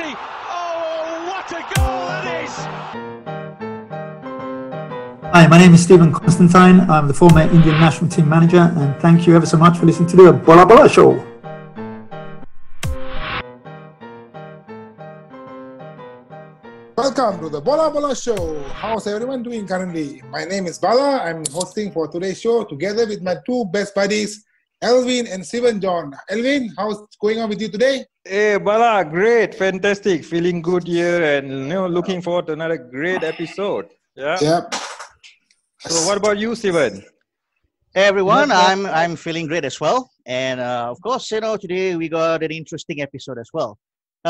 Messi. Oh, what a goal that is! Hi, my name is Constantine. I'm the former Indian National Team manager, and thank you ever so much for listening to the Bola Bola Show. Welcome to the Bola Bola Show. How's everyone doing currently? My name is Bala. I'm hosting for today's show together with my two best buddies, Elvin and Steven John. Elvin, how's it going on with you today? Hey, Bala, great, fantastic, feeling good here, and looking forward to another great episode. Yeah. Yep. So, what about you, Steven? Hey everyone, I'm feeling great as well, and of course, today we got an interesting episode as well.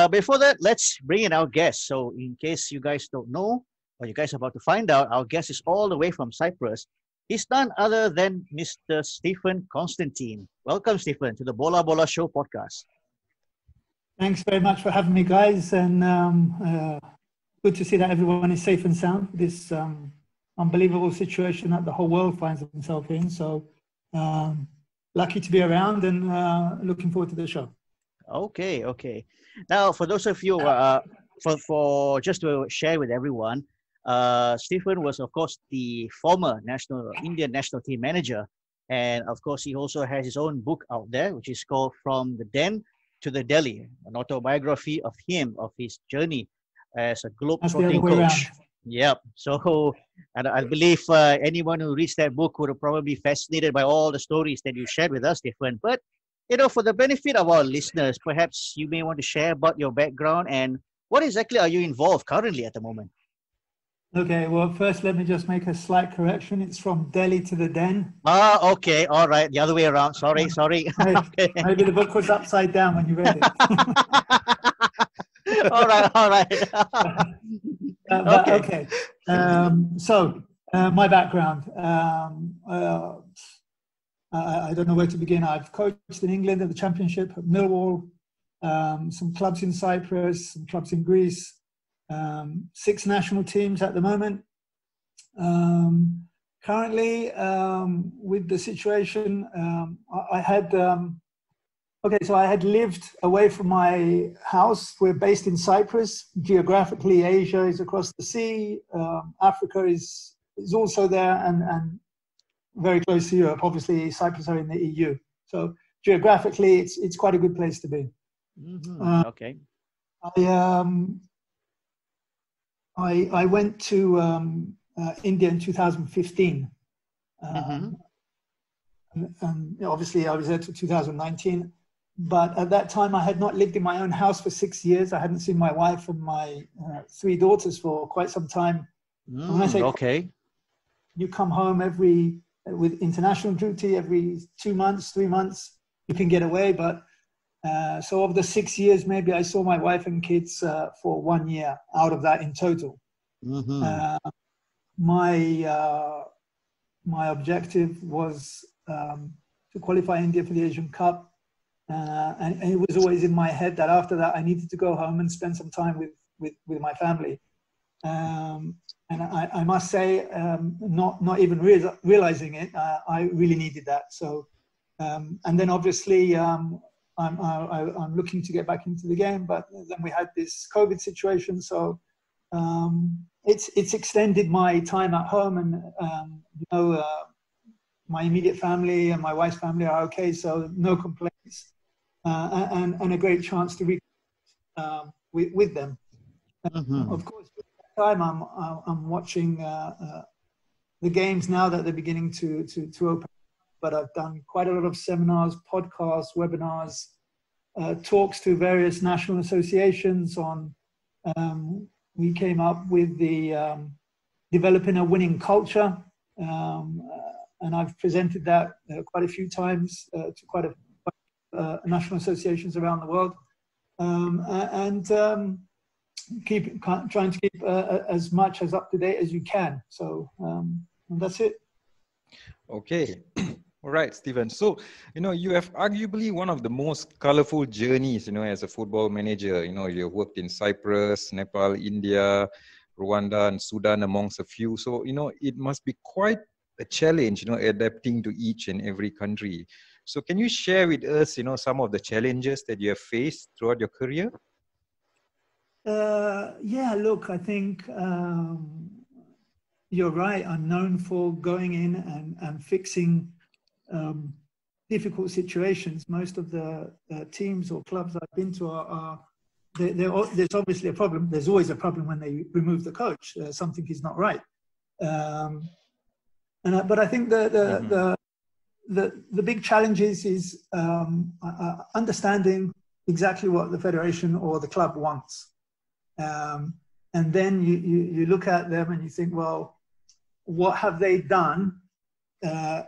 Before that, let's bring in our guest. So, in case you guys don't know, or you guys are about to find out, our guest is all the way from Cyprus. He's none other than Mr. Stephen Constantine. Welcome, Stephen, to the Bola Bola Show podcast. Thanks very much for having me, guys, and good to see that everyone is safe and sound. This unbelievable situation that the whole world finds itself in. So, lucky to be around and looking forward to the show. Okay. Now, for those of you, for just to share with everyone, Stephen was, of course, the former Indian national team manager, and of course, he also has his own book out there, which is called "From the Den to the Delhi," an autobiography of his journey as a globetrotting coach. Yep. So, and I believe anyone who reads that book would probably be fascinated by all the stories that you shared with us, Stephen. But for the benefit of our listeners, perhaps you may want to share about your background and what exactly are you involved currently at the moment? Okay, well, first let me just make a slight correction. It's from Delhi to the Den. Okay, all right, the other way around. Sorry. Okay. Maybe the book was upside down when you read it. all right. Okay. So, my background. I don't know where to begin. I've coached in England at the Championship at Millwall, some clubs in Cyprus, some clubs in Greece, 6 national teams at the moment. Currently, with the situation, I had lived away from my house. We're based in Cyprus. Geographically, Asia is across the sea. Africa is also there, and very close to Europe. Obviously, Cyprus are in the EU. So geographically, it's quite a good place to be. Mm-hmm. Okay. I went to India in 2015. And obviously, I was there till 2019. But at that time, I had not lived in my own house for 6 years. I hadn't seen my wife and my 3 daughters for quite some time. When I say, okay, you come home with international duty every 2 months, 3 months, you can get away. But so of the 6 years, maybe I saw my wife and kids for 1 year out of that in total. My objective was to qualify India for the Asian Cup. And it was always in my head that after that, I needed to go home and spend some time with my family. And I must say, not even realizing it, I really needed that. So, and then obviously, I'm looking to get back into the game, but then we had this COVID situation. So, it's extended my time at home, and my immediate family and my wife's family are okay. So no complaints, and a great chance to reconnect with them. Of course. Time I'm watching the games now that they're beginning to open, but I've done quite a lot of seminars, podcasts, webinars, talks to various national associations on. We came up with the developing a winning culture, and I've presented that quite a few times to quite a national associations around the world, and trying to keep as much as up to date as you can. So that's it. Okay. All right, Stephen. So, you have arguably one of the most colorful journeys, as a football manager. You worked in Cyprus, Nepal, India, Rwanda, and Sudan, amongst a few. So, it must be quite a challenge, adapting to each and every country. So, can you share with us, some of the challenges that you have faced throughout your career? Yeah, look, I think you're right. I'm known for going in and fixing difficult situations. Most of the teams or clubs I've been to there's obviously a problem. There's always a problem when they remove the coach. Something is not right. But I think the big challenge is understanding exactly what the federation or the club wants. And then you look at them and you think, well, what have they done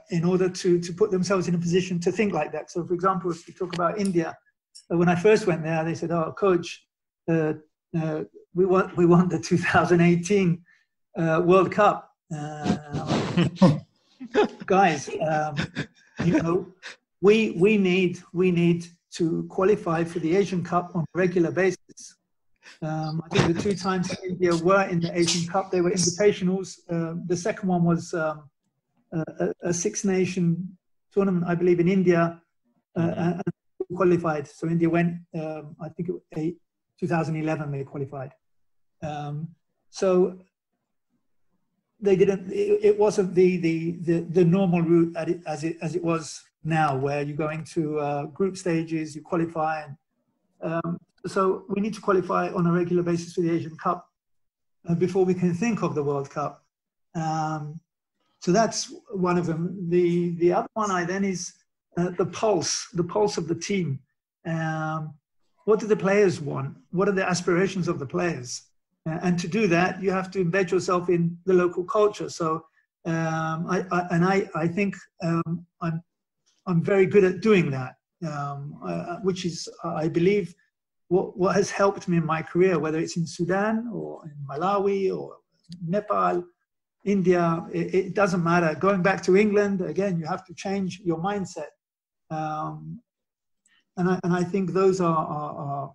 in order to put themselves in a position to think like that? So, for example, if we talk about India, when I first went there, they said, "Oh, coach, we want the 2018 World Cup." Guys, you know, we need to qualify for the Asian Cup on a regular basis. I think the 2 times India were in the Asian Cup, they were invitationals. The second one was a 6-nation tournament, I believe, in India, and qualified. So India went, I think it was 2011 they qualified. So they didn't. It wasn't the normal route as it was now, where you go into group stages, you qualify. So we need to qualify on a regular basis for the Asian Cup before we can think of the World Cup. So that's one of them. The other one is the pulse of the team. What do the players want? What are the aspirations of the players? And to do that, you have to embed yourself in the local culture. So I think I'm very good at doing that, which is, I believe, what has helped me in my career, whether it's in Sudan or in Malawi or Nepal, India, it doesn't matter. Going back to England, again, you have to change your mindset. And I think those are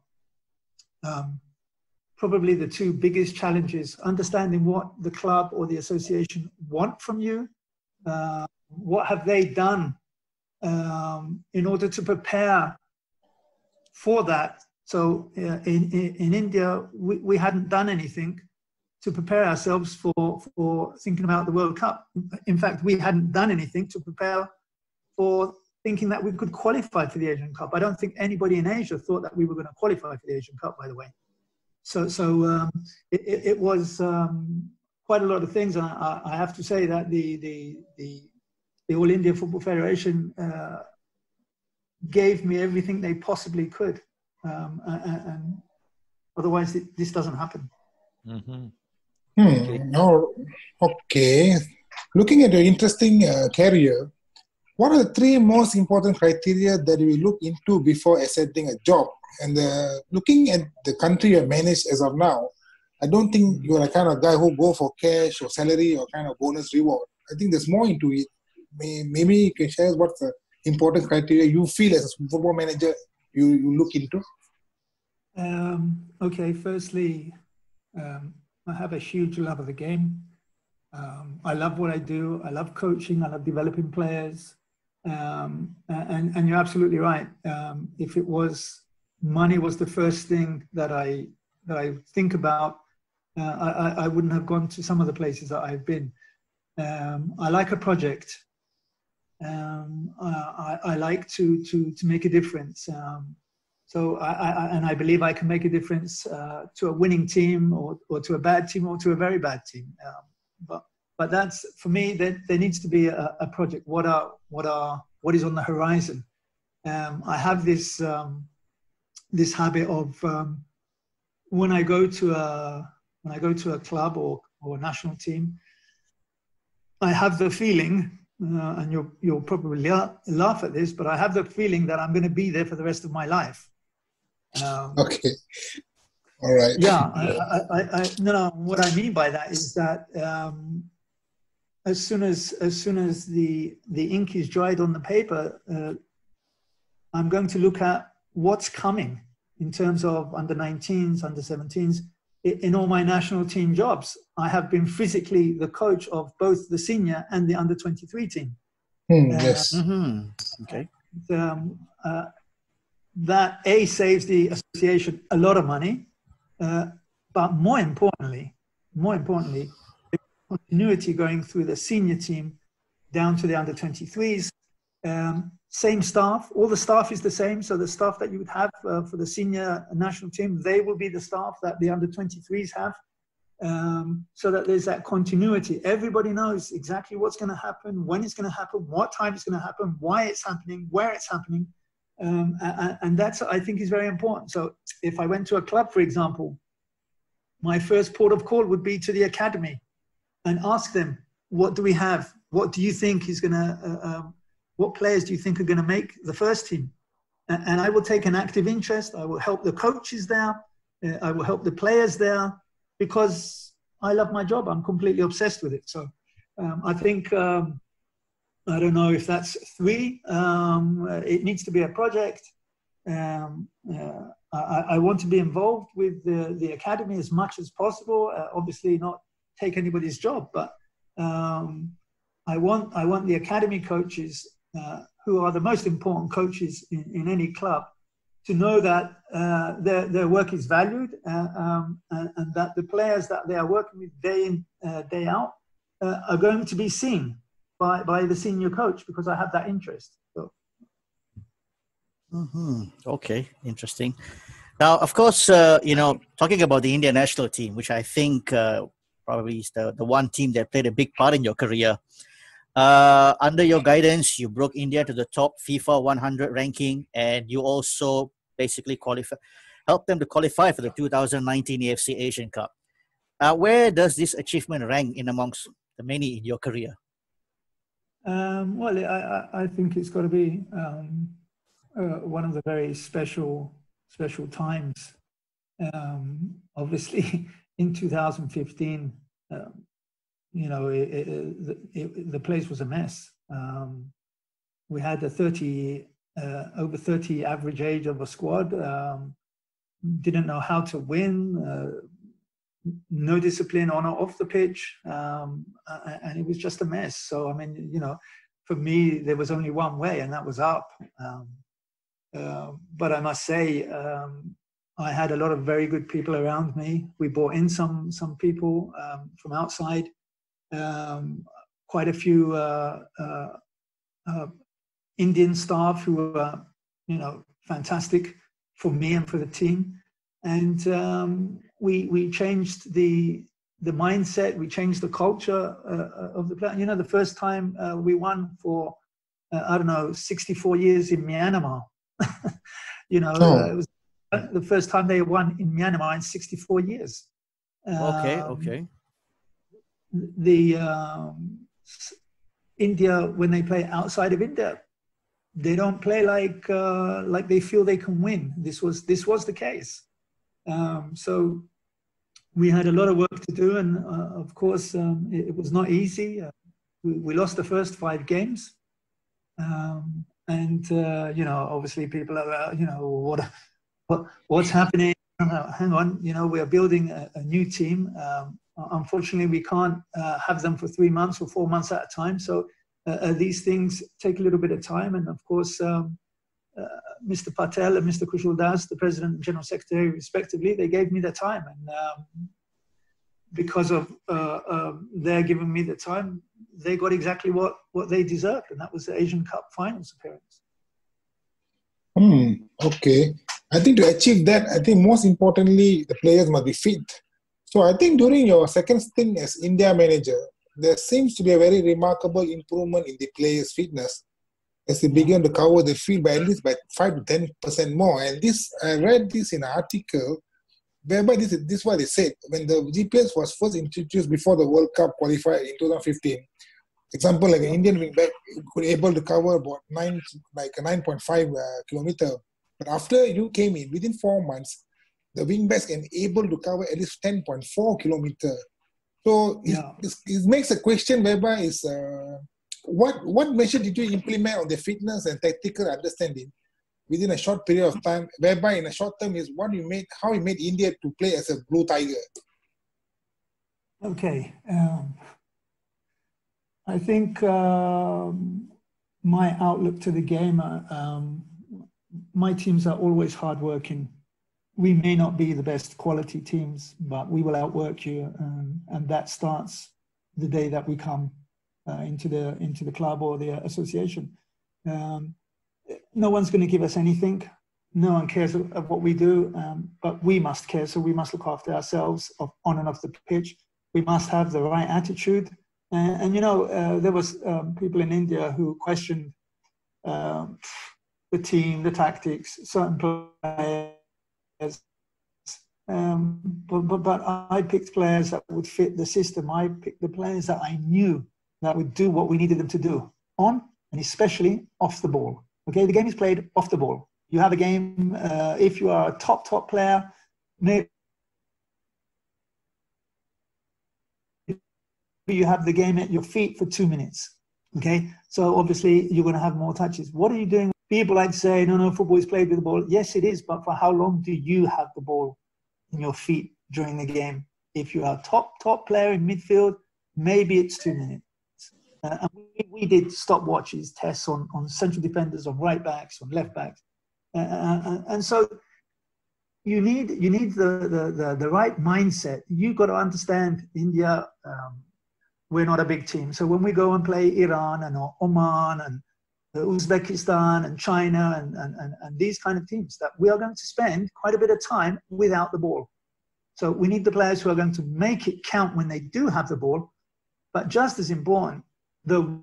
probably the 2 biggest challenges: understanding what the club or the association want from you. What have they done in order to prepare for that? So in India, we hadn't done anything to prepare ourselves for thinking about the World Cup. In fact, we hadn't done anything to prepare for thinking that we could qualify for the Asian Cup. I don't think anybody in Asia thought that we were going to qualify for the Asian Cup, by the way. So it was quite a lot of things. And I have to say that the All India Football Federation gave me everything they possibly could. And otherwise this doesn't happen. Okay. Looking at your interesting career, what are the 3 most important criteria that you look into before accepting a job? And looking at the country you manage as of now, I don't think you're a kind of guy who go for cash or salary or kind of bonus reward. I think there's more into it. Maybe you can share what's the important criteria you feel as a football manager you look into? Okay, firstly, I have a huge love of the game. I love what I do. I love coaching. I love developing players. And you're absolutely right. If it was money was the first thing that I think about, I wouldn't have gone to some of the places that I've been. I like a project. I like to make a difference. So I believe I can make a difference to a winning team or to a bad team or to a very bad team. But that's, for me, there needs to be a project. What is on the horizon? I have this habit of when I go to a club or a national team, I have the feeling, and you'll probably laugh at this, but I have the feeling that I'm going to be there for the rest of my life. Okay. All right. Yeah. No. What I mean by that is that as soon as the ink is dried on the paper, I'm going to look at what's coming in terms of under 19s, under 17s. In all my national team jobs, I have been physically the coach of both the senior and the under 23 team. Yes. Okay. That saves the association a lot of money, But more importantly, the continuity going through the senior team down to the under 23s. Same staff, all the staff is the same. So the staff that you would have for the senior national team, they will be the staff that the under 23s have. So that there's that continuity. Everybody knows exactly what's going to happen, when it's going to happen, what time it's going to happen, why it's happening, where it's happening. And that's, I think, is very important. So if I went to a club, for example, my first port of call would be to the academy and ask them, what do we have? What do you think is going to, what players do you think are going to make the first team? And I will take an active interest. I will help the coaches there. I will help the players there, because I love my job. I'm completely obsessed with it. So I think, I don't know if that's 3. It needs to be a project. I want to be involved with the academy as much as possible. Obviously not take anybody's job, but I want the academy coaches, who are the most important coaches in any club, to know that their work is valued, and that the players that they are working with day in, day out, are going to be seen by the senior coach, because I have that interest. So. Okay, interesting. Now, of course, talking about the Indian national team, which I think probably is the one team that played a big part in your career. Under your guidance, you broke India to the top FIFA 100 ranking, and you also basically helped them to qualify for the 2019 AFC Asian Cup. Where does this achievement rank in amongst the many in your career? Well, I think it's got to be one of the very special times. Obviously, in 2015, the place was a mess. We had a over 30 average age of a squad. Didn't know how to win. No discipline on or off the pitch, and it was just a mess. So I mean, for me, there was only one way, and that was up. But I must say, I had a lot of very good people around me. We brought in some people from outside. Quite a few Indian staff who were, fantastic for me and for the team. And we changed the mindset. We changed the culture of the player. The first time we won for 64 years in Myanmar. It was the first time they won in Myanmar in 64 years. Okay. The India, when they play outside of India, they don't play like they feel they can win. This was the case. So we had a lot of work to do, and of course it was not easy. We lost the first 5 games, and obviously people are what's happening. Hang on, we are building a new team. Unfortunately, we can't have them for 3 months or 4 months at a time. So these things take a little bit of time. And of course, Mr. Patel and Mr. Kushal Das, the President and General Secretary, respectively, they gave me the time. And because of their giving me the time, they got exactly what they deserved. And that was the Asian Cup finals appearance. Okay. I think to achieve that, I think most importantly, the players must be fit. So I think during your second stint as India manager, there seems to be a very remarkable improvement in the players' fitness as they began to cover the field by at least by 5 to 10% more. And this, I read this in an article whereby this is what they said. When the GPS was first introduced before the World Cup qualifier in 2015, example, like an Indian wingback could be able to cover about 9.5 kilometer. But after you came in, within 4 months, the wingbacks can able to cover at least 10.4 kilometer. So it makes a question whereby is what measure did you implement on the fitness and tactical understanding within a short period of time, whereby in a short term is how you made India to play as a blue tiger? Okay. I think my outlook to the game, my teams are always hardworking. we may not be the best quality teams, but we will outwork you, and that starts the day that we come into the club or the association. No one's going to give us anything. No one cares of what we do, but we must care. So we must look after ourselves on and off the pitch. We must have the right attitude. And you know, there was people in India who questioned the team, the tactics, certain players. But I picked players that would fit the system. I picked the players that I knew that would do what we needed them to do on and especially off the ball. Okay, the game is played off the ball. You have a game, if you are a top player, maybe you have the game at your feet for 2 minutes. Okay, so obviously you're going to have more touches. What are you doing? People like to say, no, football is played with the ball. Yes, it is, but for how long do you have the ball in your feet during the game? If you are a top player in midfield, maybe it's 2 minutes. And we did stopwatches, tests on central defenders, on right backs, on left backs. And so you need the right mindset. You've got to understand, India, we're not a big team. So when we go and play Iran and Oman and Uzbekistan and China and these kind of teams, that we are going to spend quite a bit of time without the ball. So we need the players who are going to make it count when they do have the ball, but just as important, the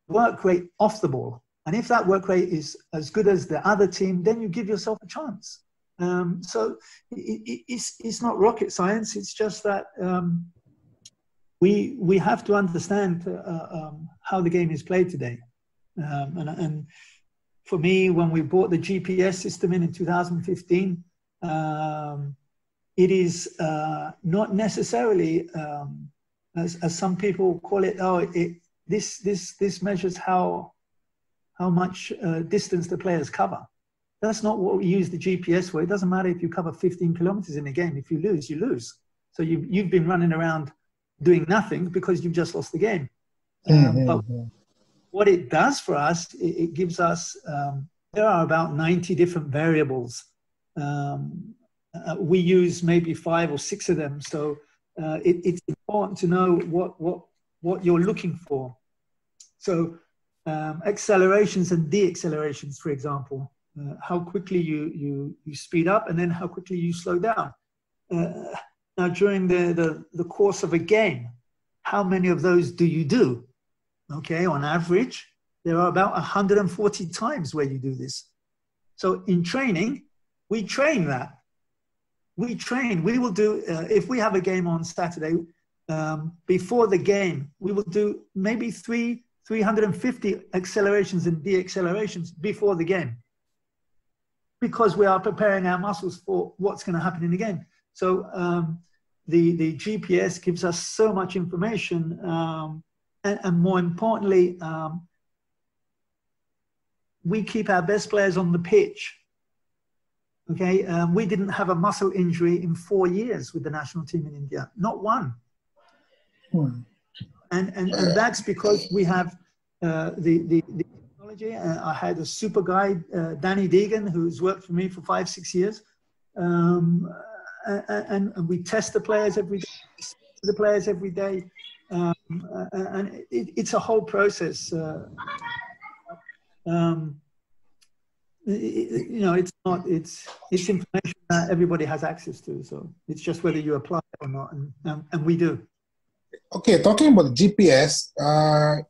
work rate off the ball. And if that work rate is as good as the other team, then you give yourself a chance. So it's not rocket science. It's just that we have to understand how the game is played today. And for me, when we brought the GPS system in 2015, it is not necessarily, as some people call it, this measures how much distance the players cover. That's not what we use the GPS for. It doesn't matter if you cover 15 kilometers in a game. If you lose, you lose. So you've been running around doing nothing because you've just lost the game. But what it does for us, it gives us, there are about 90 different variables. We use maybe 5 or 6 of them. So it's important to know what you're looking for. So accelerations and deaccelerations, for example, how quickly you speed up and then how quickly you slow down. Now, during the course of a game, how many of those do you do? Okay, on average, there are about 140 times where you do this. So in training, we train that. We will do, if we have a game on Saturday, before the game, we will do maybe 350 accelerations and deaccelerations before the game, because we are preparing our muscles for what's going to happen in the game. So the GPS gives us so much information, and more importantly, we keep our best players on the pitch. Okay, we didn't have a muscle injury in 4 years with the national team in India, not one. And that's because we have the technology. I had a super guide, Danny Deegan, who's worked for me for 5-6 years. And we test the players every day, and it's a whole process. It's information that everybody has access to. So it's just whether you apply it or not, and we do. Okay, talking about the GPS,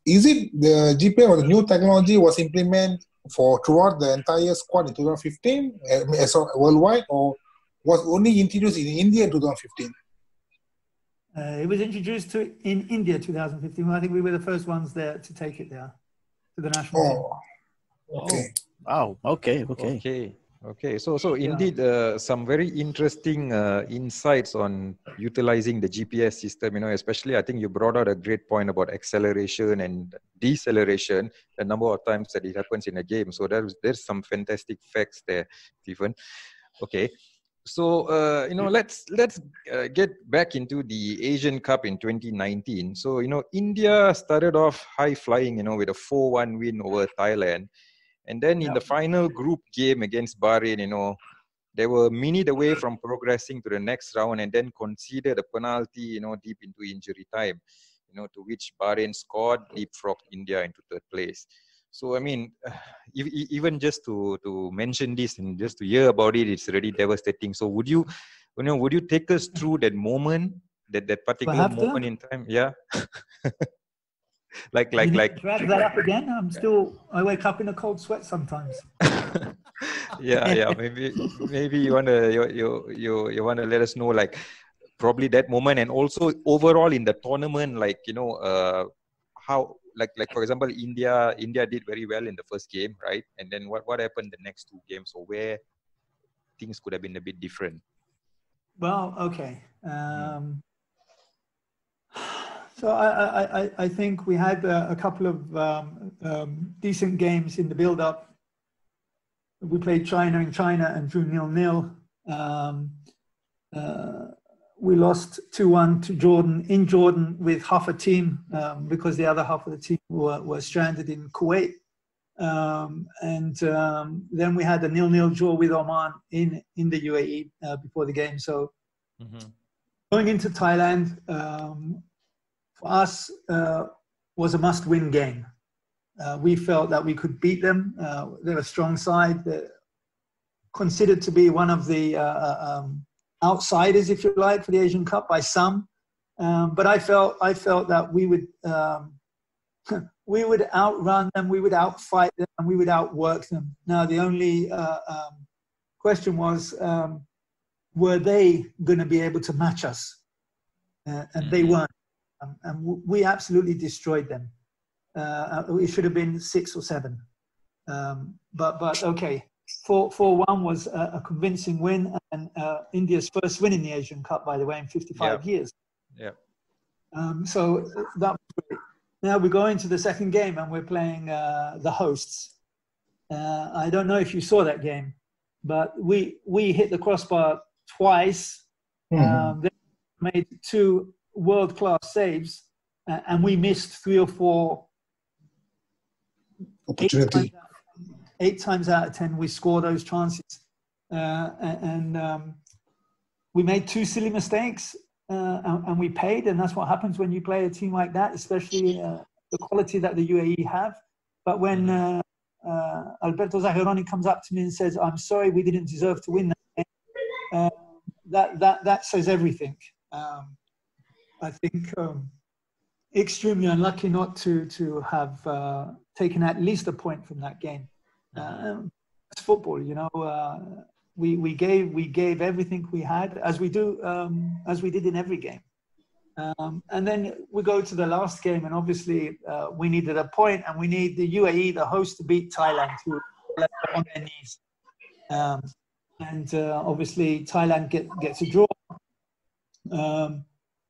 is it the GPS or the new technology was implemented throughout the entire squad in 2015 as worldwide, or was only introduced in India in 2015? It was introduced in India 2015. I think we were the first ones there to take it there to the national team. Okay. Oh, wow. Okay. So indeed, some very interesting insights on utilizing the GPS system. Especially I think you brought out a great point about acceleration and deceleration, the number of times that it happens in a game. So there's some fantastic facts there, Stephen. Okay. So, let's get back into the Asian Cup in 2019. So, India started off high flying, with a 4-1 win over Thailand. And then in the final group game against Bahrain, they were a minute away from progressing to the next round and then conceded a penalty, deep into injury time, to which Bahrain scored, leapfrogged India into third place. So, I mean, even just to mention this and just to hear about it, it's really devastating. So would you take us through that moment, that particular moment in time? Yeah. like drag that up again. I wake up in a cold sweat sometimes. yeah. Maybe you wanna let us know, like, probably that moment, and also overall in the tournament, like, how, like for example, India did very well in the first game, right? And then what happened the next two games, or where things could have been a bit different? Well, okay. So I think we had a couple of decent games in the build-up. We played China in China and drew 0-0. We lost 2-1 to Jordan in Jordan with half a team because the other half of the team were stranded in Kuwait. And then we had a 0-0 draw with Oman in the UAE before the game. So going into Thailand, for us, was a must-win game. We felt that we could beat them. They're a strong side. They're considered to be one of the outsiders, if you like, for the Asian Cup by some. But I felt that we would outrun them, we would outfight them, and we would outwork them. Now, the only question was, were they going to be able to match us? And they weren't. And we absolutely destroyed them. It should have been 6 or 7. But okay, 4-1 was a convincing win, and India's first win in the Asian Cup, by the way, in 55 years. Yeah. So that was great. Now we go into the second game, and we're playing the hosts. I don't know if you saw that game, but we hit the crossbar twice. They made 2 world-class saves, and we missed 3 or 4 opportunities. 8 times out of 10 we score those chances, and we made 2 silly mistakes, and we paid. And that's what happens when you play a team like that, especially the quality that the UAE have. But when Alberto Zahironi comes up to me and says, "I'm sorry, we didn't deserve to win that game," that says everything. I think extremely unlucky not to have taken at least a point from that game. It's football, we gave everything we had, as we did in every game. And then we go to the last game, and obviously we needed a point, and we need the UAE, the host, to beat Thailand, who are on their knees. And obviously Thailand gets a draw,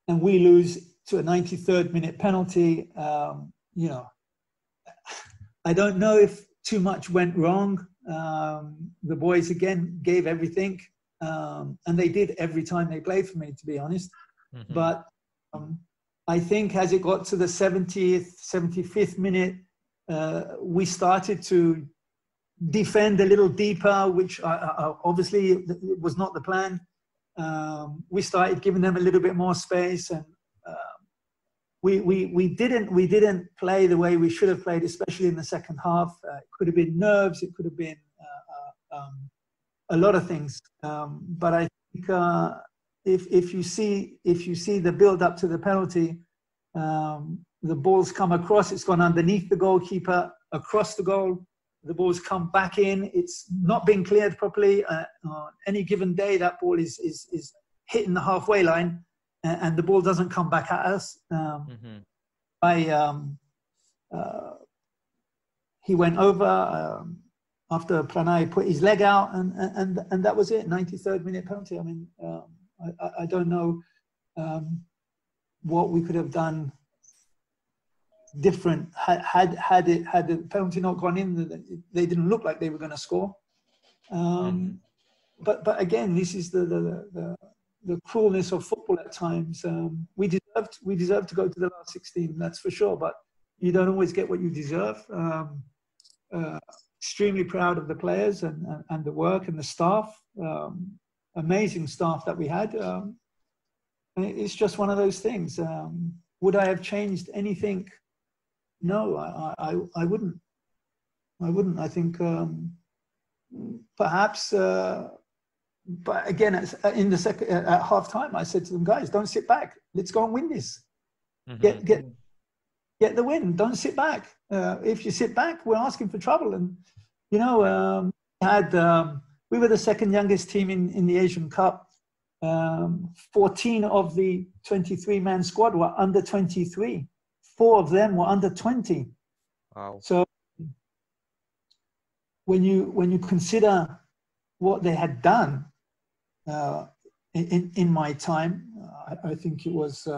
and we lose to a 93rd minute penalty. I don't know if too much went wrong. The boys again gave everything, and they did every time they played for me, to be honest. But I think as it got to the 70th, 75th minute, we started to defend a little deeper, which obviously was not the plan. We started giving them a little bit more space, and we didn't play the way we should have played, especially in the second half. It could have been nerves, it could have been a lot of things. But I think if you see the build up to the penalty, the ball's come across, it's gone underneath the goalkeeper, across the goal. The ball's come back in. It's not been cleared properly. On any given day, that ball is hitting the halfway line, and the ball doesn't come back at us. He went over after Pranay put his leg out, and that was it. 93rd minute penalty. I mean, I don't know what we could have done different had the penalty not gone in. They didn't look like they were going to score. But again, this is the cruelness of football at times. We deserved to go to the last 16, that's for sure. But you don't always get what you deserve. extremely proud of the players and the work and the staff. Amazing staff that we had. And it's just one of those things. Would I have changed anything? No, I wouldn't. I wouldn't. I think perhaps, but again, in the second at half time, I said to them, guys, don't sit back. Let's go and win this. Get the win. Don't sit back. If you sit back, we're asking for trouble. And you know, we were the second youngest team in the Asian Cup. 14 of the 23-man squad were under 23. 4 of them were under 20. Wow. So when you consider what they had done in my time, I think it was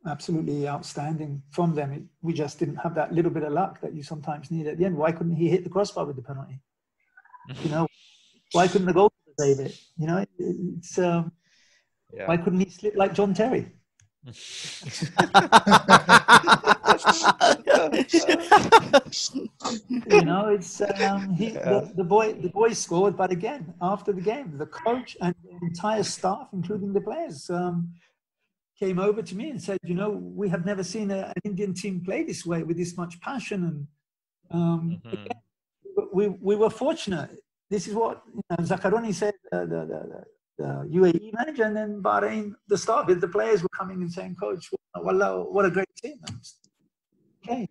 absolutely outstanding from them. We just didn't have that little bit of luck that you sometimes need at the end. Why couldn't he hit the crossbar with the penalty? You know, why couldn't the goalkeeper save it? You know, it's why couldn't he slip like John Terry? You know, it's the boy scored, but again, after the game, the coach and the entire staff, including the players, came over to me and said, you know, we have never seen an Indian team play this way with this much passion. And again, we were fortunate. This is what Zakaroni said, the UAE manager, and then Bahrain, the staff, the players were coming and saying, Coach, wallah, what a great team. Okay,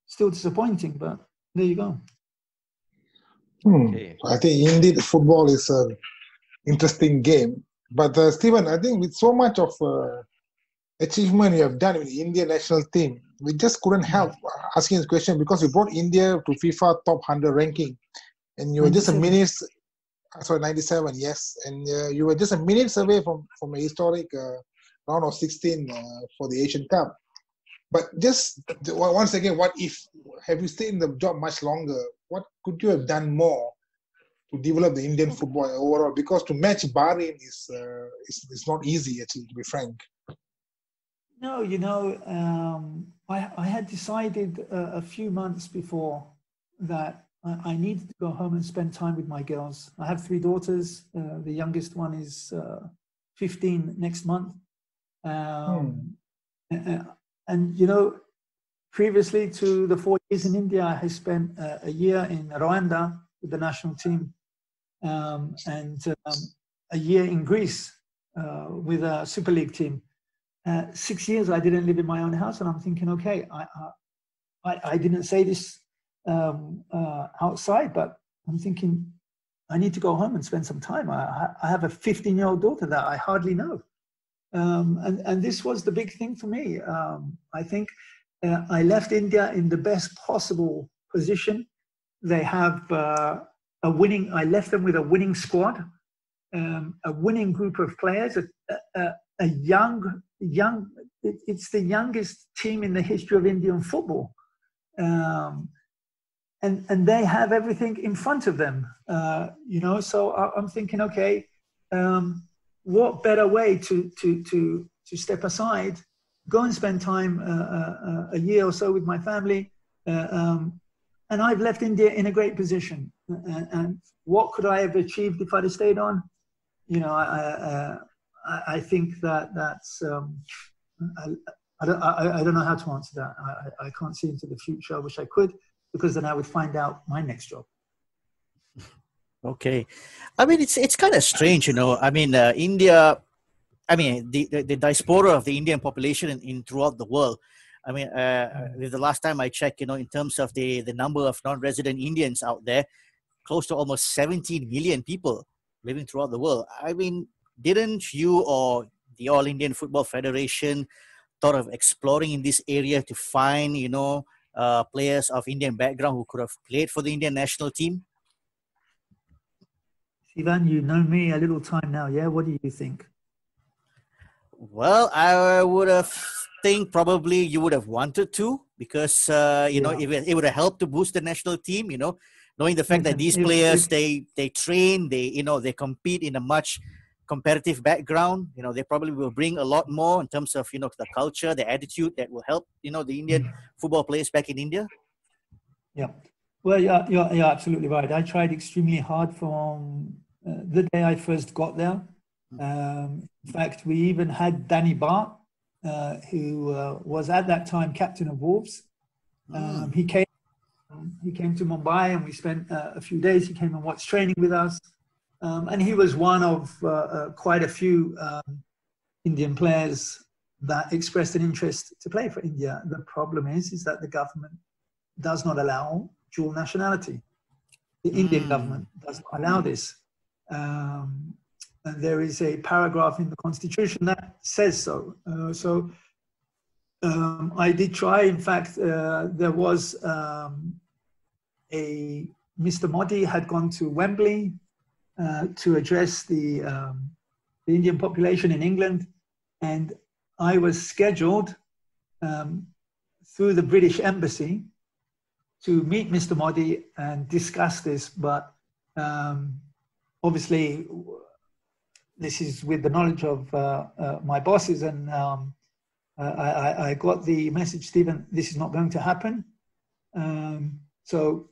still disappointing, but there you go. Okay. I think indeed football is an interesting game. But Stephen, I think with so much of achievement you have done with the Indian national team, we just couldn't help asking this question because you brought India to FIFA top 100 ranking. And you were just a minute, 97, yes. And you were just a minutes away from a historic round of 16 for the Asian Cup. But just once again, what if, have you stayed in the job much longer? What could you have done more to develop the Indian football overall? Because to match Bahrain is not easy, actually, to be frank. No, you know, I had decided a few months before that I needed to go home and spend time with my girls. I have 3 daughters. The youngest one is 15 next month. And, you know, previously to the 4 years in India, I spent a year in Rwanda with the national team and a year in Greece with a Super League team. 6 years I didn't live in my own house, and I'm thinking, okay, I didn't say this outside, but I'm thinking I need to go home and spend some time. I have a 15-year-old daughter that I hardly know. And this was the big thing for me. I think I left India in the best possible position. They have I left them with a winning squad, a winning group of players, a young, it's the youngest team in the history of Indian football. And they have everything in front of them, you know, so I'm thinking, okay, what better way to step aside, go and spend time a year or so with my family, and I've left India in a great position. And what could I have achieved if I'd have stayed on? You know, I think that's I don't know how to answer that. I can't see into the future. I wish I could, because then I would find out my next job. Okay. I mean, it's kind of strange, you know. I mean, India, I mean, the diaspora of the Indian population in throughout the world. I mean, the last time I checked, you know, in terms of the number of non-resident Indians out there, close to almost 17 million people living throughout the world. I mean, didn't you or the All Indian Football Federation thought of exploring in this area to find, you know, players of Indian background who could have played for the Indian national team? Ivan, you know me a little time now, yeah? What do you think? Well, I would have think probably you would have wanted to, because you know, it would have helped to boost the national team, you know, knowing the fact that these players they train, they compete in a much competitive background. You know, they probably will bring a lot more in terms of, you know, the culture, the attitude that will help, you know, the Indian football players back in India. Yeah. Well, you're absolutely right. I tried extremely hard from the day I first got there. In fact, we even had Danny Bart, who was at that time captain of Wolves. He came to Mumbai, and we spent a few days. He came and watched training with us, and he was one of quite a few Indian players that expressed an interest to play for India. The problem is that the government does not allow dual nationality. The Indian government does not allow this. And there is a paragraph in the constitution that says so. I did try. In fact, there was Mr. Modi had gone to Wembley to address the Indian population in England, and I was scheduled through the British Embassy to meet Mr. Modi and discuss this, but obviously this is with the knowledge of my bosses, and I got the message, Stephen, this is not going to happen. So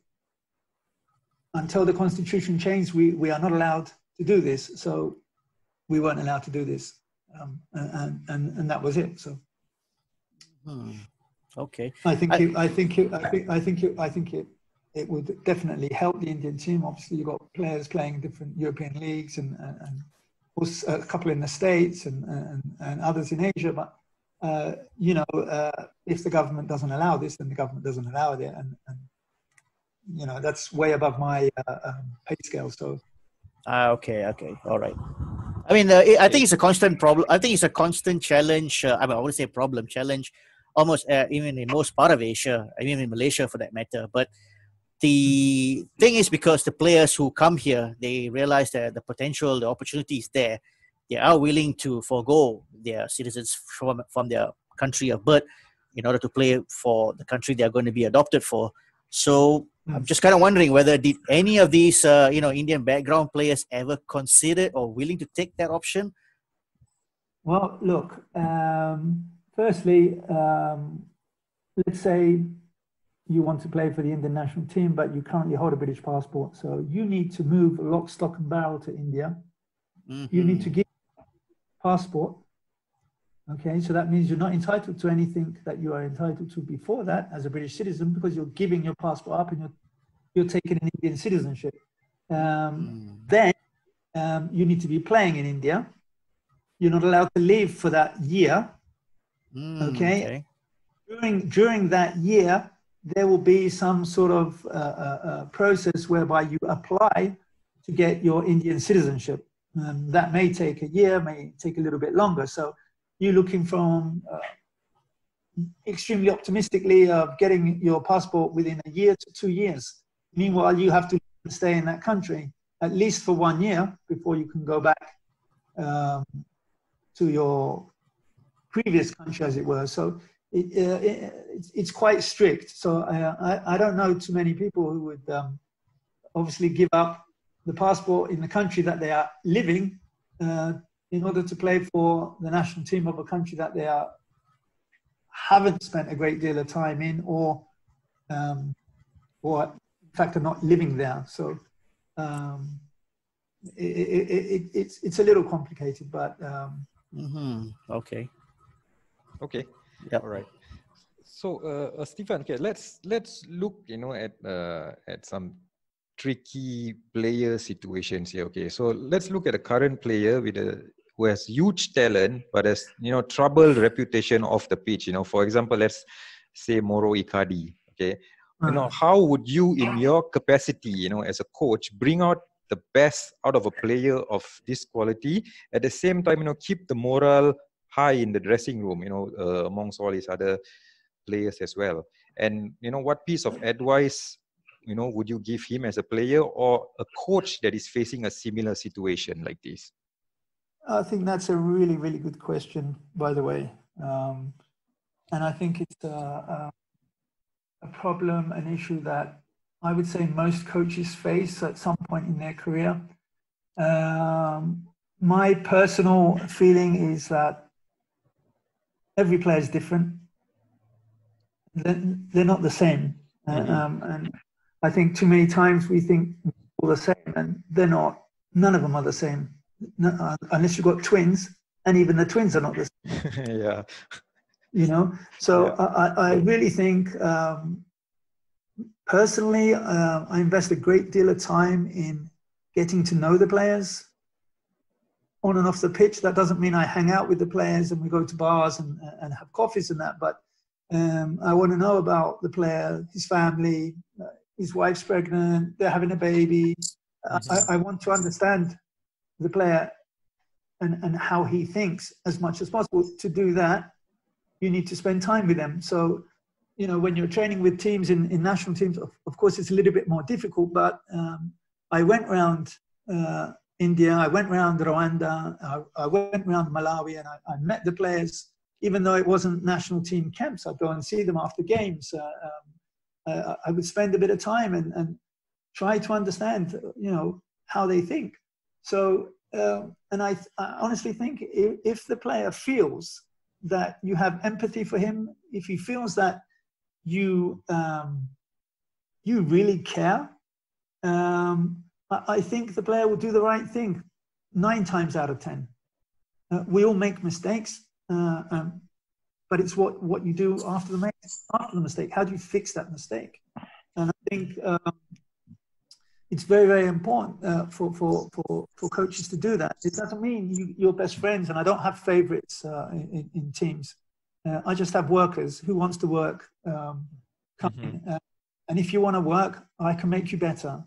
until the constitution changed, we are not allowed to do this. So we weren't allowed to do this, and that was it. So. Okay. I think it would definitely help the Indian team. Obviously, you've got players playing in different European leagues and also a couple in the States and others in Asia. But if the government doesn't allow this, then the government doesn't allow it, and that's way above my pay scale. So. Okay. All right. I mean, I think it's a constant problem. I think it's a constant challenge. I wouldn't say problem, challenge, almost even in most part of Asia, I mean in Malaysia for that matter. But the thing is, because the players who come here, they realize that the potential, the opportunity is there. They are willing to forego their citizens from their country of birth in order to play for the country they are going to be adopted for. So I'm just kind of wondering whether did any of these, Indian background players ever consider or willing to take that option? Well, look, firstly, let's say you want to play for the Indian national team, but you currently hold a British passport. So you need to move lock, stock and barrel to India. You need to give a passport. Okay, so that means you're not entitled to anything that you are entitled to before that as a British citizen, because you're giving your passport up and you're taking an Indian citizenship. Then you need to be playing in India. You're not allowed to leave for that year. Okay. During that year, there will be some sort of process whereby you apply to get your Indian citizenship. That may take a year, may take a little bit longer. So you're looking from extremely optimistically of getting your passport within a year to 2 years. Meanwhile, you have to stay in that country at least for 1 year before you can go back to your previous country, as it were. So it's quite strict. So I don't know too many people who would obviously give up the passport in the country that they are living in order to play for the national team of a country that they haven't spent a great deal of time in, or in fact are not living there. So it's a little complicated, but okay. Yeah. All right. So Stephen, okay, let's look at some tricky player situations here. Okay, so let's look at a current player who has huge talent but has troubled reputation off the pitch. For example, let's say Moro Icardi. Okay, how would you, in your capacity, as a coach, bring out the best out of a player of this quality, at the same time, keep the morale high in the dressing room, amongst all these other players as well? And what piece of advice would you give him as a player or a coach that is facing a similar situation like this? I think that's a really, really good question, by the way. And I think it's a problem, an issue that I would say most coaches face at some point in their career. My personal feeling is that every player is different. They're not the same. And I think too many times we think we're all the same, and they're not. None of them are the same, unless you've got twins, and even the twins are not the same. Yeah. You know, so Yeah. I really think, personally, I invest a great deal of time in getting to know the players on and off the pitch. That doesn't mean I hang out with the players and we go to bars and have coffees and that, but I want to know about the player, his family, his wife's pregnant, they're having a baby. I want to understand the player and how he thinks as much as possible. To do that, you need to spend time with them. So, you know, when you're training with teams in national teams, of course, it's a little bit more difficult, but I went around India, I went around Rwanda, I went around Malawi, and I met the players. Even though it wasn't national team camps, I'd go and see them after games. I would spend a bit of time and try to understand, you know, how they think. So, and I honestly think if the player feels that you have empathy for him, if he feels that you really care, I think the player will do the right thing 9 times out of 10. We all make mistakes, but it's what you do after the mistake. How do you fix that mistake? And I think it's very, very important for coaches to do that. It doesn't mean you're best friends, and I don't have favorites in teams. I just have workers. Who wants to work? Come in. And if you want to work, I can make you better.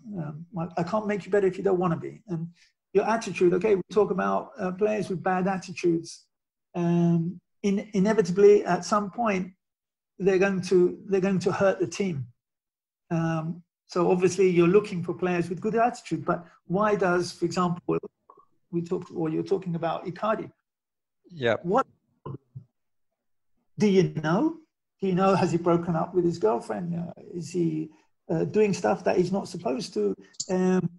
I can't make you better if you don't want to be. And your attitude, okay, we talk about players with bad attitudes. Inevitably, at some point, they're going to hurt the team. So obviously, you're looking for players with good attitude. But why does, for example, you're talking about Icardi? Yeah. What do you know? Do you know, has he broken up with his girlfriend? Is he doing stuff that he's not supposed to? And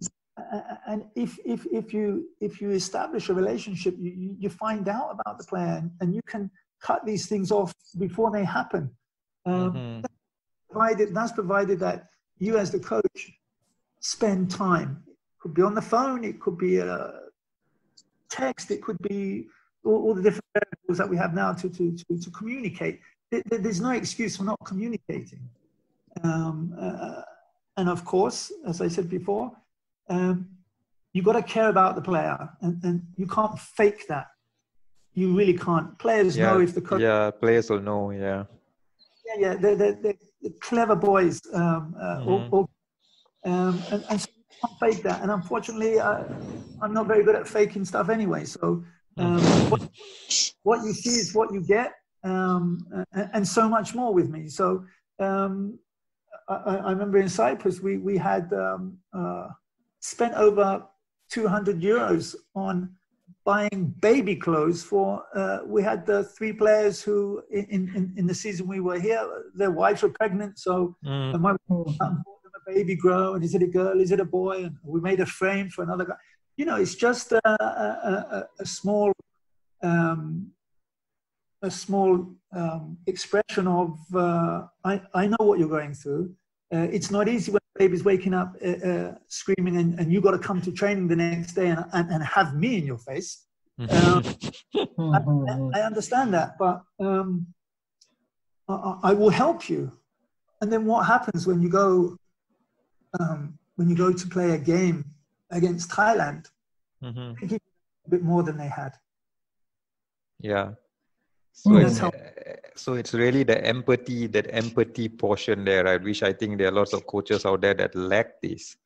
if you establish a relationship, you find out about the player, and you can cut these things off before they happen. That's provided that you, as the coach, spend time. It could be on the phone, it could be a text, it could be all the different variables that we have now to communicate. There's no excuse for not communicating. And of course, as I said before, you've got to care about the player, and you can't fake that. You really can't. Players know if the coach... Yeah, players will know, yeah. Yeah, they're clever boys. And so you can't fake that. And unfortunately, I'm not very good at faking stuff anyway. So what you see is what you get. And so much more with me. So I remember in Cyprus, we had spent over 200 euros on buying baby clothes for, we had the 3 players who in the season we were here, their wives were pregnant. So my wife bought them a baby grow, and is it a girl, is it a boy? And we made a frame for another guy. You know, it's just a small expression of I know what you're going through. It's not easy when the baby's waking up screaming, and you got to come to training the next day and have me in your face. I understand that, but I will help you. And then what happens when you go to play a game against Thailand? They give you a bit more than they had. Yeah. So it's really the empathy portion there, right? Which I think there are lots of coaches out there that lack this.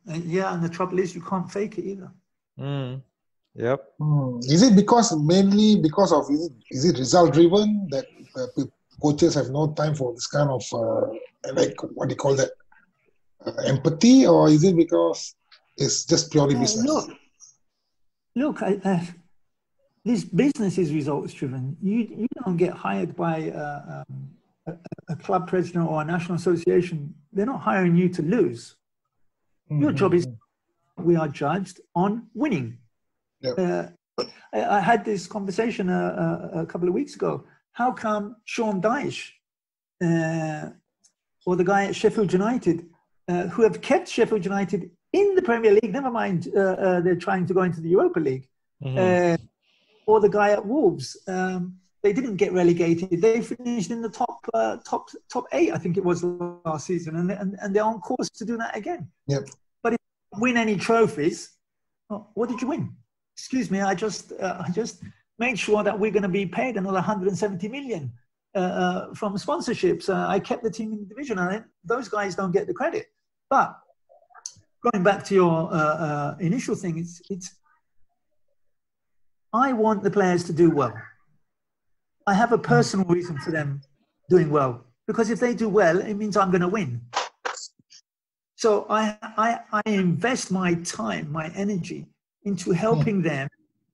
Yeah, and the trouble is you can't fake it either. Yep. Is it mainly because of, is it result driven that coaches have no time for this kind of like, what do you call that, empathy, or is it because it's just purely business? Look, this business is results driven. You don't get hired by a club president or a national association. They're not hiring you to lose. Your job is, we are judged on winning. Yep. I had this conversation a couple of weeks ago. How come Sean Dyche or the guy at Sheffield United, who have kept Sheffield United in the Premier League, never mind they're trying to go into the Europa League, or the guy at Wolves. They didn't get relegated. They finished in the top 8, I think it was last season, and they're on course to do that again. Yep. But if you win any trophies, what did you win? Excuse me, I just made sure that we're going to be paid another 170 million from sponsorships. I kept the team in the division, and those guys don't get the credit. But going back to your initial thing, it's I want the players to do well. I have a personal reason for them doing well, because if they do well, it means I'm going to win. So I invest my time, my energy into helping them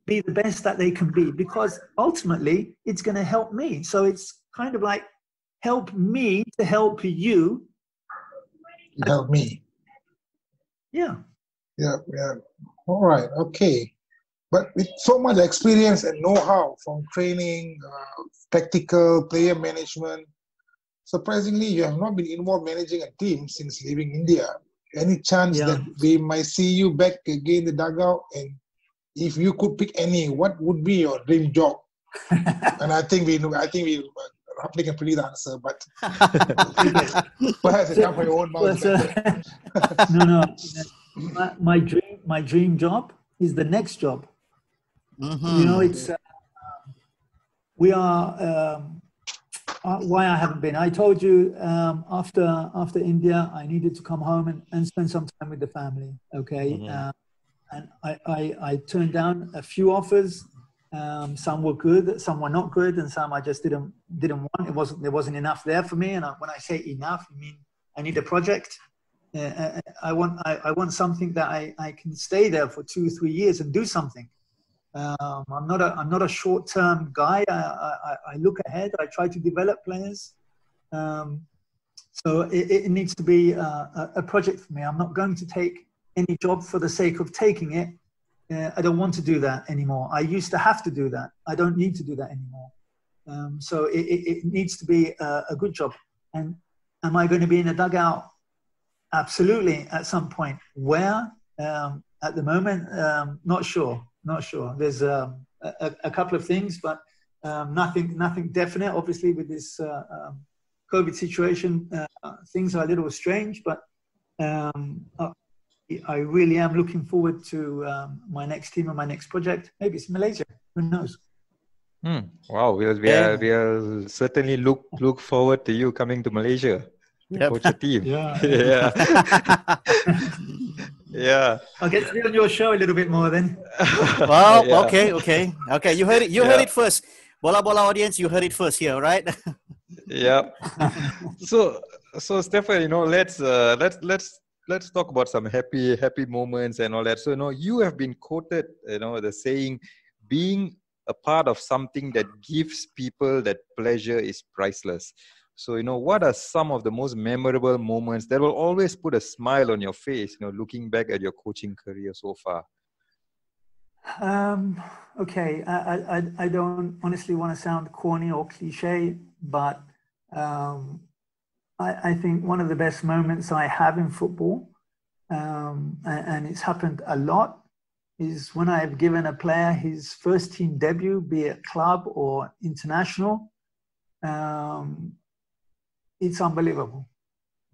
be the best that they can be, because ultimately it's going to help me. So it's kind of like help me to help you. Help me. Yeah. Yeah. All right. Okay. But with so much experience and know-how from training, tactical, player management, surprisingly, you have not been involved managing a team since leaving India. Any chance that we might see you back again in the dugout? And if you could pick any, what would be your dream job? And I think we roughly can predict the answer, but perhaps it's not for your own mouth. No. My dream job is the next job. You know, it's we are why I haven't been. I told you after India, I needed to come home and spend some time with the family. Okay, and I turned down a few offers. Some were good, some were not good, and some I just didn't want. There wasn't enough there for me. And when I say enough, I mean I need a project. I want something that I can stay there for 2-3 years and do something. I'm not a short-term guy. I look ahead. I try to develop players. So it needs to be a project for me. I'm not going to take any job for the sake of taking it. I don't want to do that anymore. I used to have to do that. I don't need to do that anymore. So it needs to be a good job. And am I going to be in a dugout? Absolutely, at some point. Where? At the moment, not sure. There's a couple of things, but nothing definite. Obviously, with this COVID situation, things are a little strange. But I really am looking forward to my next team and my next project. Maybe it's Malaysia. Who knows? Wow, we'll certainly look forward to you coming to Malaysia. Coach a team. Yeah. Yeah. I'll get to be on your show a little bit more then. Well, okay. You heard it. You heard it first. Bola audience, you heard it first here, right? Yeah. So Stefan, you know, let's talk about some happy moments and all that. So, you know, you have been quoted, you know, the saying, being a part of something that gives people that pleasure is priceless. So, you know, what are some of the most memorable moments that will always put a smile on your face, you know, looking back at your coaching career so far? Okay, I don't honestly want to sound corny or cliche, but I think one of the best moments I have in football, and it's happened a lot, is when I've given a player his first team debut, be it club or international. It's unbelievable.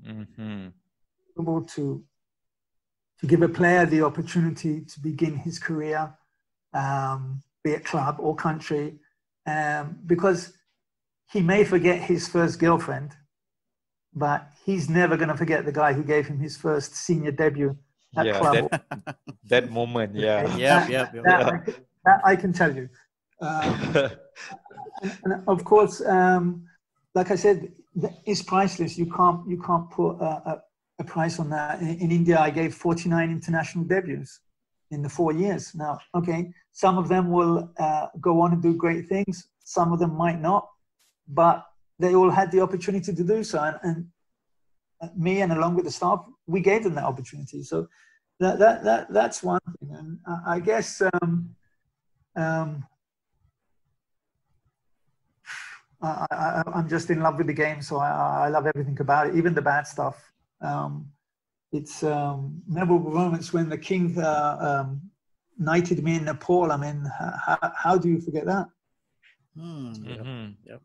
To give a player the opportunity to begin his career, be it club or country, because he may forget his first girlfriend, but he's never going to forget the guy who gave him his first senior debut at club. That moment, yeah. That I can tell you. And of course, like I said, it's priceless. You can't put a price on that. In India, I gave 49 international debuts in the 4 years. Now, okay, some of them will go on and do great things. Some of them might not, but they all had the opportunity to do so. And me and along with the staff, we gave them that opportunity. So that's one thing. And I guess I'm just in love with the game, so I love everything about it, even the bad stuff. It's memorable moments when the king knighted me in Nepal. I mean, how do you forget that? Yep.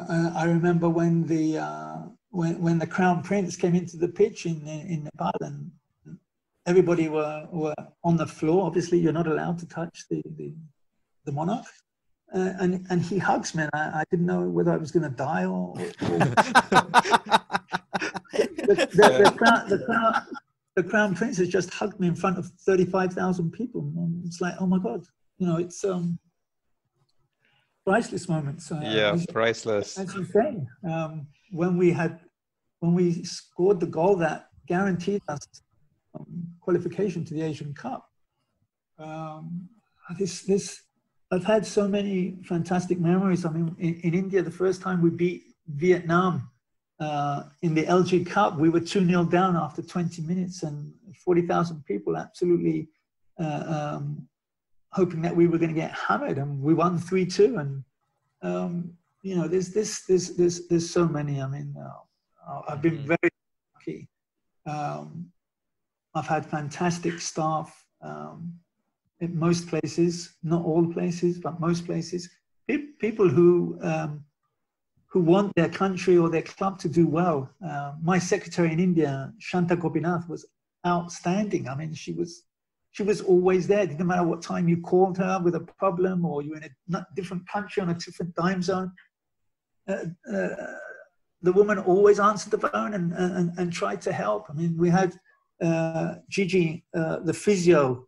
I remember when the crown prince came into the pitch in Nepal, and everybody were on the floor. Obviously, you're not allowed to touch the monarch. And he hugs me, and I didn't know whether I was going to die or the crown prince has just hugged me in front of 35,000 people. And it's like, oh my God, it's priceless moments. Priceless. As you say, when we scored the goal that guaranteed us qualification to the Asian Cup, I've had so many fantastic memories. I mean, in India, the first time we beat Vietnam in the LG Cup, we were 2-0 down after 20 minutes, and 40,000 people absolutely hoping that we were going to get hammered, and we won 3-2. And there's so many. I mean, I've been very lucky. I've had fantastic staff. In most places, not all places, but most places, people who want their country or their club to do well. My secretary in India, Shanta Gopinath, was outstanding. I mean, she was always there. It didn't matter what time you called her with a problem, or you're in a different country on a different time zone. The woman always answered the phone and tried to help. I mean, we had Gigi, the physio.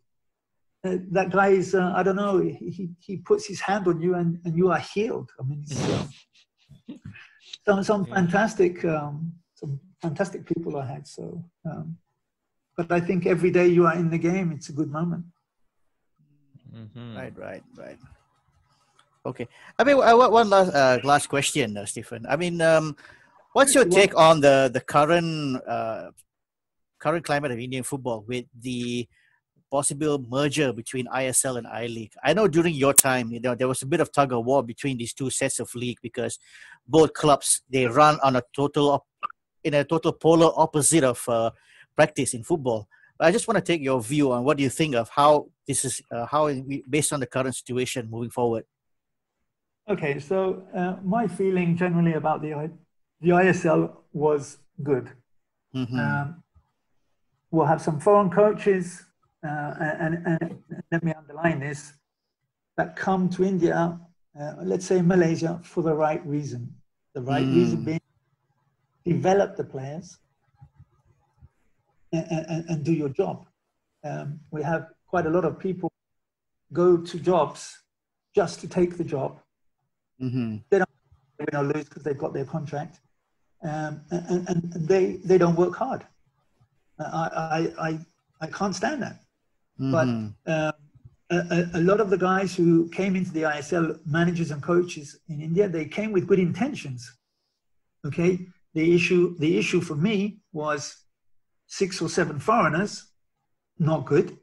That guy is, I don't know, he puts his hand on you and you are healed. I mean, some fantastic people I had. So, but I think every day you are in the game, it's a good moment. Right. Okay. I mean, one last question, Stephen. I mean, what's your take on the current climate of Indian football with the possible merger between ISL and I-League? I know during your time, there was a bit of tug of war between these two sets of league, because both clubs, they run on a total polar opposite of practice in football. I just want to take your view on what do you think of how this is, based on the current situation moving forward. Okay, so my feeling generally about the ISL was good. We'll have some foreign coaches. And let me underline this, that come to India, let's say Malaysia, for the right reason. The right reason being develop the players and do your job. We have quite a lot of people go to jobs just to take the job. They don't win or lose because they've got their contract, and they don't work hard. I can't stand that. But a lot of the guys who came into the ISL, managers and coaches in India, they came with good intentions. Okay, the issue for me was 6 or 7 foreigners, not good.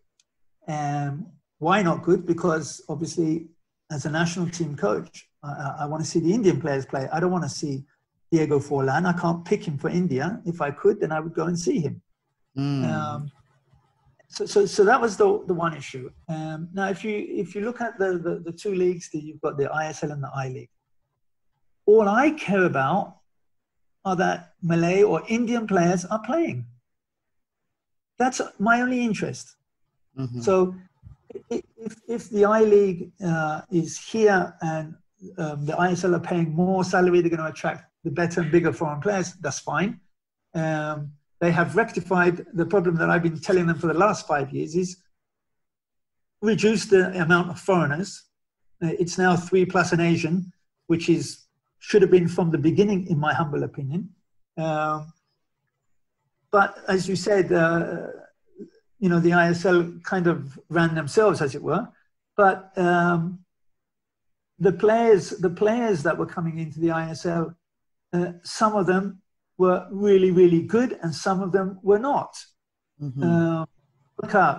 Why not good? Because obviously, as a national team coach, I want to see the Indian players play. I don't want to see Diego Forlan. I can't pick him for India. If I could, then I would go and see him. So that was the one issue. Now, if you look at the two leagues, you've got the ISL and the I-League. All I care about are that Malay or Indian players are playing. That's my only interest. So if the I-League is here and the ISL are paying more salary, they're going to attract the better and bigger foreign players, that's fine. They have rectified the problem that I've been telling them for the last 5 years, is reduce the amount of foreigners. It's now 3 plus an Asian, which should have been from the beginning, in my humble opinion. But as you said, the ISL kind of ran themselves, as it were. But the players that were coming into the ISL, some of them were really, really good, and some of them were not.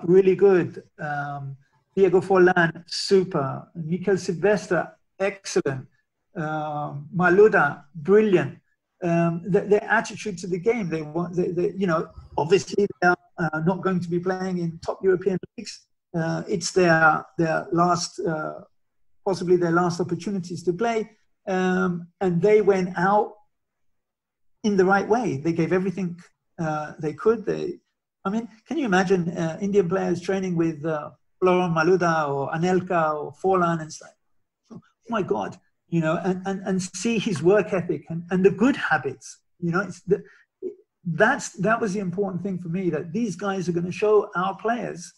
Really good. Diego Forlan, super. Mikel Silvestre, excellent. Maluda, brilliant. Their attitude to the game, you know, obviously they are not going to be playing in top European leagues. It's their last, possibly their last opportunities to play, and they went out in the right way. They gave everything they could. I mean, can you imagine Indian players training with Florent Maluda or Anelka or Forlan and stuff? Oh my God, you know, and see his work ethic and the good habits. You know, that was the important thing for me, that these guys are going to show our players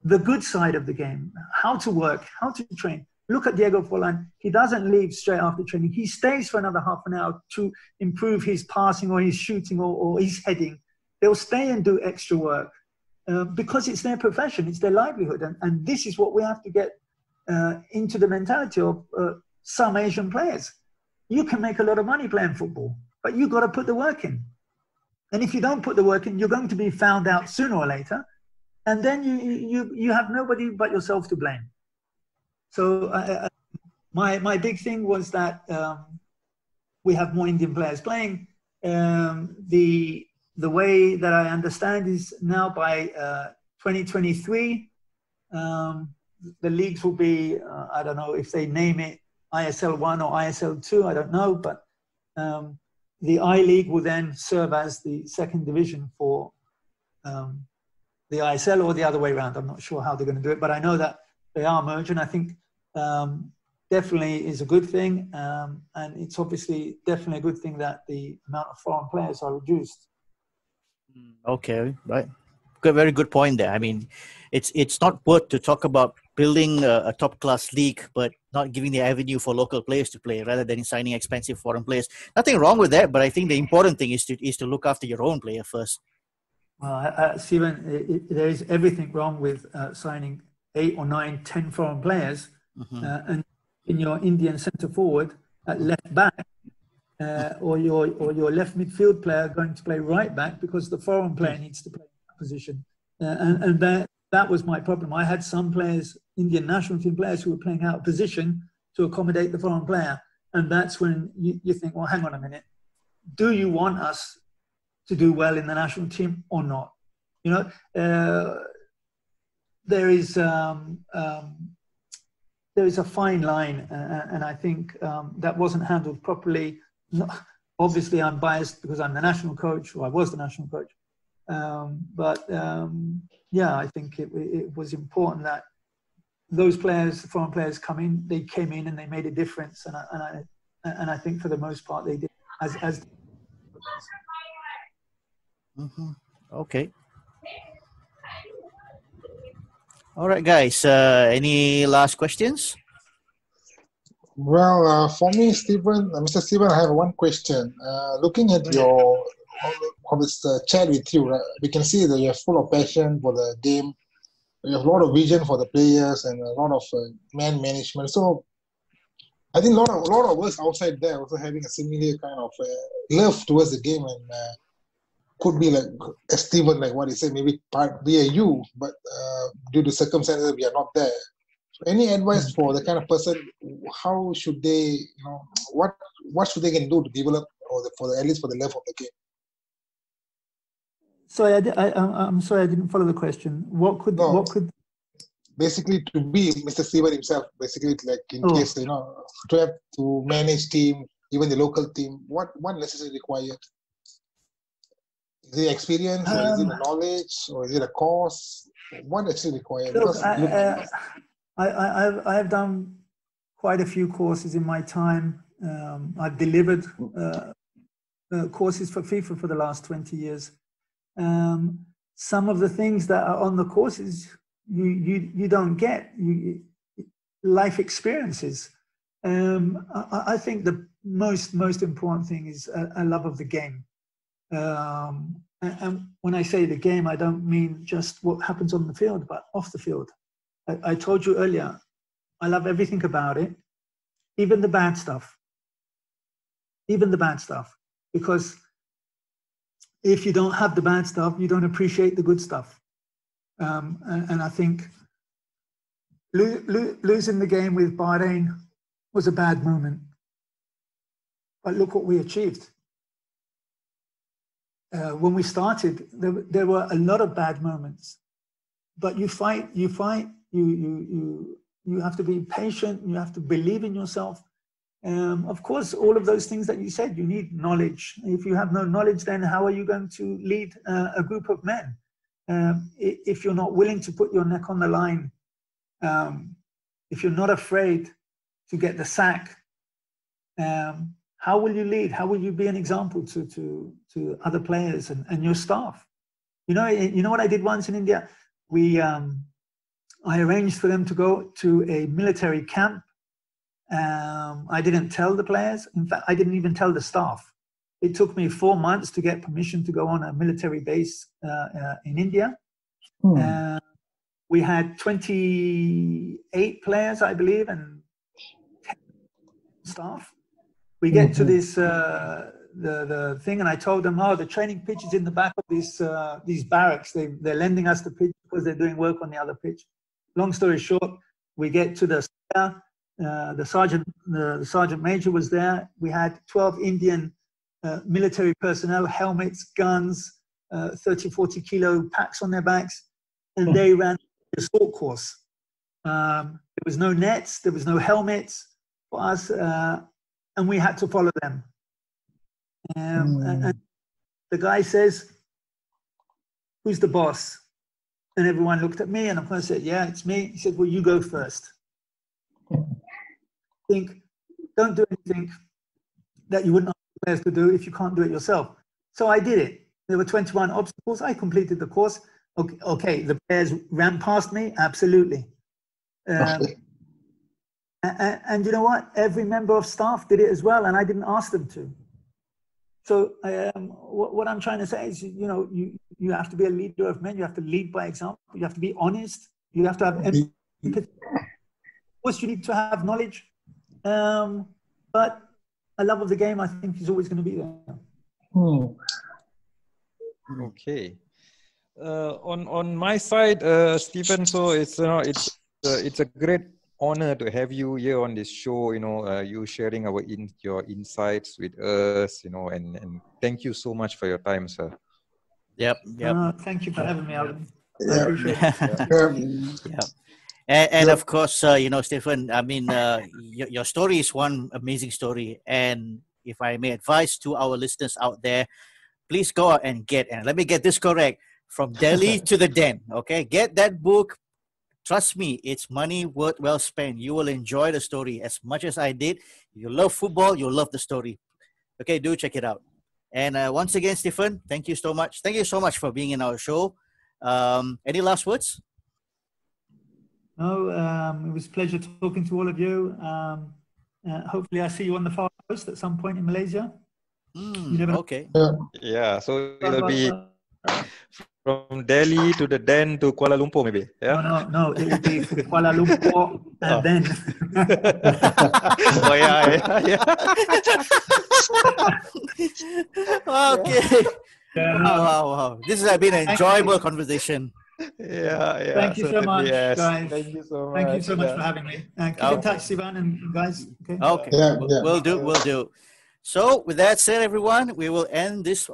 the good side of the game, how to work, how to train. Look at Diego Forlan. He doesn't leave straight after training. He stays for another half an hour to improve his passing or his shooting or his heading. They'll stay and do extra work because it's their profession, it's their livelihood. And this is what we have to get into the mentality of some Asian players. You can make a lot of money playing football, but you've got to put the work in. And if you don't put the work in, you're going to be found out sooner or later. And then you have nobody but yourself to blame. So my big thing was that we have more Indian players playing. The way that I understand is now by 2023, the leagues will be, I don't know if they name it ISL 1 or ISL 2, I don't know, but the I-League will then serve as the second division for the ISL, or the other way around. I'm not sure how they're going to do it, but I know that they are merging. I think definitely is a good thing, and it's obviously definitely a good thing that the amount of foreign players are reduced. Okay, right. Good, very good point there. I mean, it's not worth to talk about building a top-class league, but not giving the avenue for local players to play rather than signing expensive foreign players. Nothing wrong with that, but I think the important thing is to look after your own player first. Well, Stephen, there is everything wrong with signing 8 or 9, 10 foreign players, and in your Indian centre forward at left back, or your left midfield player going to play right back because the foreign player needs to play in that position. And that was my problem. I had some players, Indian national team players, who were playing out of position to accommodate the foreign player. And that's when you think, well, hang on a minute. Do you want us to do well in the national team or not? You know, there is a fine line, and I think that wasn't handled properly. Obviously, I'm biased because I'm the national coach, or I was the national coach. Yeah, I think it was important that those players, foreign players, they came in and they made a difference, and I think for the most part they did. As Okay. All right, guys. Any last questions? Well, for me, Stephen, Mr. Stephen, I have one question. Looking at your chat with you, right, we can see that you're full of passion for the game. You have a lot of vision for the players and a lot of man management. So I think a lot of us outside there also having a similar kind of love towards the game, and could be like Stephen, like what he said, maybe be a you, but due to circumstances we are not there. So any advice for the kind of person? How should they, what should they can do to develop, or at least for the love of the game? Sorry, I'm sorry, I didn't follow the question. What could basically to be Mr. Stephen himself, basically, like in case to have to manage team, even the local team, what necessarily required? Is it experience, or is it knowledge, or is it a course? What actually required? Look, I have done quite a few courses in my time. I've delivered courses for FIFA for the last 20 years. Some of the things that are on the courses you don't get, life experiences. I think the most important thing is a love of the game. And when I say the game, I don't mean just what happens on the field, but off the field. I told you earlier, I love everything about it, even the bad stuff. Because if you don't have the bad stuff, you don't appreciate the good stuff. And I think losing the game with Bahrain was a bad moment. But look what we achieved. When we started, there were a lot of bad moments, but you fight, you have to be patient, you have to believe in yourself. Of course, all of those things that you said, you need knowledge. If you have no knowledge, then how are you going to lead a group of men? If you're not willing to put your neck on the line, if you're not afraid to get the sack, how will you lead? How will you be an example to other players and your staff? You know what I did once in India? I arranged for them to go to a military camp. I didn't tell the players. In fact, I didn't even tell the staff. It took me 4 months to get permission to go on a military base in India. We had 28 players, I believe, and 10 staff. We get to this the thing, and I told them, "Oh, the training pitch is in the back of these barracks. They're lending us the pitch because they're doing work on the other pitch." Long story short, we get to the sergeant major was there. We had 12 Indian military personnel, helmets, guns, 30, 40 kilo packs on their backs, and they ran the assault course. There was no nets, there was no helmets for us. And we had to follow them. And the guy says, "Who's the boss?" And everyone looked at me, and of course I said, "Yeah, it's me." He said, "Well, you go first. Don't do anything that you wouldn't ask the players to do if you can't do it yourself." So I did it. There were 21 obstacles. I completed the course. Okay, the players ran past me, absolutely. And you know what? Every member of staff did it as well, and I didn't ask them to. So what I'm trying to say is, you have to be a leader of men. You have to lead by example. You have to be honest. You have to have empathy. Of course, you need to have knowledge. But a love of the game, I think, is always going to be there. Okay. On my side, Stephen, so it's a great honor to have you here on this show. You sharing your insights with us. And thank you so much for your time, sir. Yep. Thank you for having me, Alan. I appreciate it. Yeah. And of course, Stephen, I mean, your story is one amazing story. And if I may advise to our listeners out there, please go out and let me get this correct, From Delhi to the Den. Okay, get that book. Trust me, it's money well spent. You will enjoy the story as much as I did. You love football, you'll love the story. Okay, do check it out. And once again, Stephen, thank you so much. Thank you so much for being in our show. Any last words? No, it was a pleasure talking to all of you. Hopefully I see you on the far coast at some point in Malaysia. Okay. Yeah, so it'll be from Delhi to the Den to Kuala Lumpur, maybe. Yeah? No, it will be from Kuala Lumpur and then. Oh, yeah. Okay. Wow. This has been an enjoyable conversation. Yeah. Thank you so much, yes. guys. Thank you so much. Thank you so much for having me. Keep in touch, Sivan and guys. Okay. We'll do. So, with that said, everyone, we will end this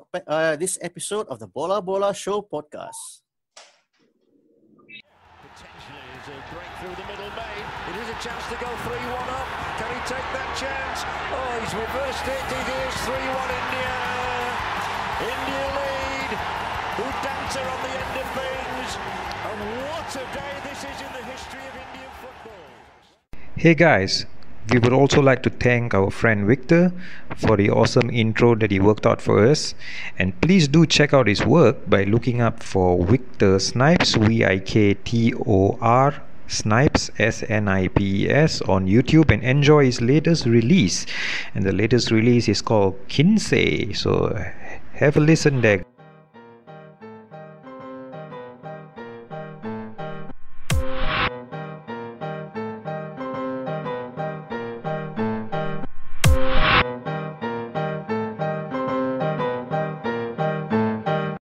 episode of the Bola Bola Show podcast. Potentially is a break through the middle made. It is a chance to go 3-1 up. Can he take that chance? Oh, he's reversed it. It is 3-1 India. India lead. Who dancer on the end of things. And what a day this is in the history of Indian football. Hey guys. We would also like to thank our friend Victor for the awesome intro that he worked out for us. And please do check out his work by looking up for Victor Snipes, Viktor Snipes, Snipes on YouTube, and enjoy his latest release. And the latest release is called Kinsey. So have a listen there.